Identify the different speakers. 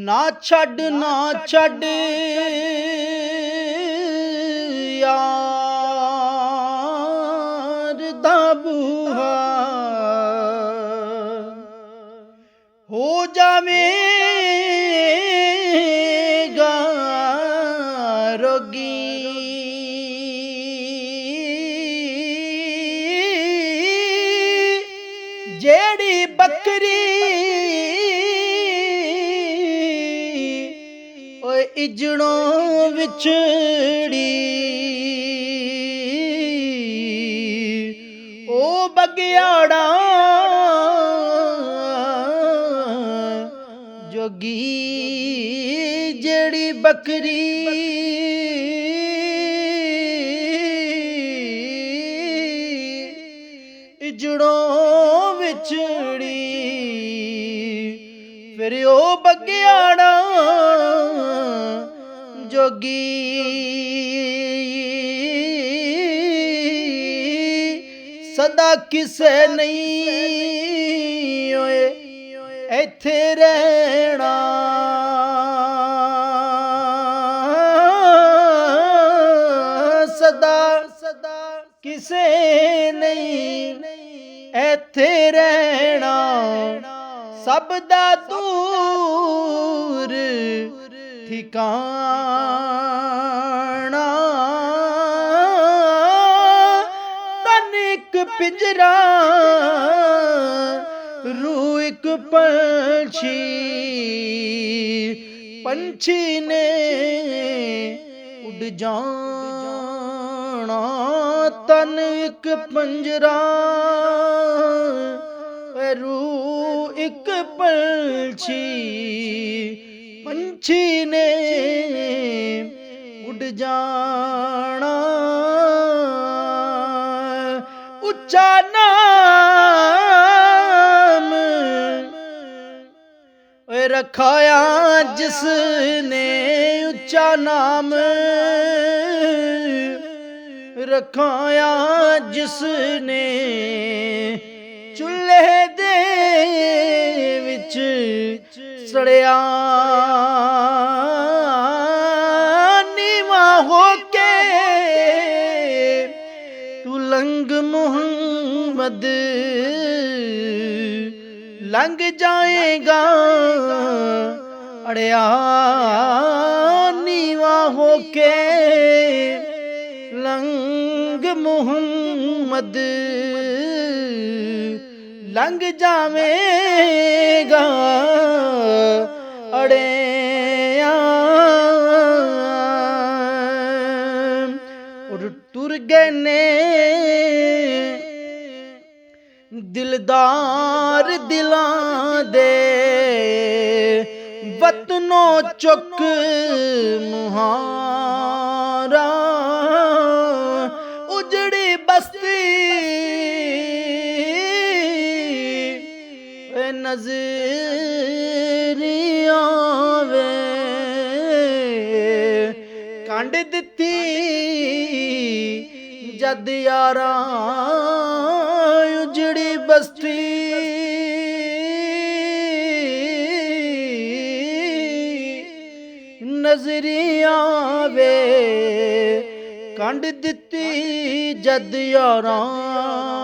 Speaker 1: ਨਾ ਛੱਡ ਯਾਰ ਦਾ ਬੂਹਾ ਹੋ ਜਾਵੇਗਾ ਰੋਗੀ ਜਿਹੜੀ ਬੱਕਰੀ ਓਏ ਇਜੜੋਂ ਵਿਛੜੀ ਉਹ ਬਗਿਆੜਾ ਜੋਗੀ ਜਿਹੜੀ ਬੱਕਰੀ ਇਜੜੋਂ ਵਿਛੜੀ ਫਿਰ ਉਹ ਬਗਿਆੜਾ ਜੋਗੀ ਸਦਾ ਕਿਸੇ ਨਹੀਂ ਓਏ ਇੱਥੇ ਰਹਿਣਾ ਸਦਾ ਕਿਸੇ ਨਹੀਂ ਇੱਥੇ ਰਹਿਣਾ ਸਭ ਦਾ ਦੂਰ ਠਿਕਾਣਾ ਤਨ ਇੱਕ ਪਿੰਜਰਾ ਰੂਹ ਇੱਕ ਪੰਛੀ ਨੇ ਉੱਡ ਜਾਣਾ ਤਨ ਇੱਕ ਪੰਜਰਾ ਰੂਹ ਇੱਕ ਪੰਛੀ ਨੇ ਉੱਡ ਜਾਣਾ ਉੱਚਾ ਨਾਮ ਓਏ ਰਖਾਇਆ ਜਿਸ ਨੇ ਉੱਚਾ ਨਾਮ ਰਖਾਇਆ ਜਿਸ ਨੇ ਚੁੱਲ੍ਹੇ ਦੇ ਵਿੱਚ ਸੜਿਆ ਨੀਵਾਂ ਹੋ ਕੇ ਤੂੰ ਲੰਘ ਮੁਹੰਮਦ ਲੰਘ ਜਾਏਗਾ ਅੜਿਆ ਨੀਵਾਂ ਹੋ ਕੇ ਲੰਘ ਮੁਹੰਮਦ ਲੰਘ ਜਾਵੇਗਾ ਅੜਿਆ ਔਰ ਤੁਰ ਗਏ ਨੇ ਦਿਲਦਾਰ ਦਿਲਾਂ ਦੇ ਵਤਨੋਂ ਚੁੱਕ ਮੁਹਾਰਾ ਉਜੜੀ ਬਸਤੀ ਨਜ਼ਰ ਆਵੇ ਕੰਡ ਦਿੱਤੀ ਜਦ ਯਾਰਾਂ ਉਜੜੀ ਬਸਤੀ ਨਜ਼ਰ ਆਵੇ ਕੰਡ ਦਿੱਤੀ ਜਦ ਯਾਰਾਂ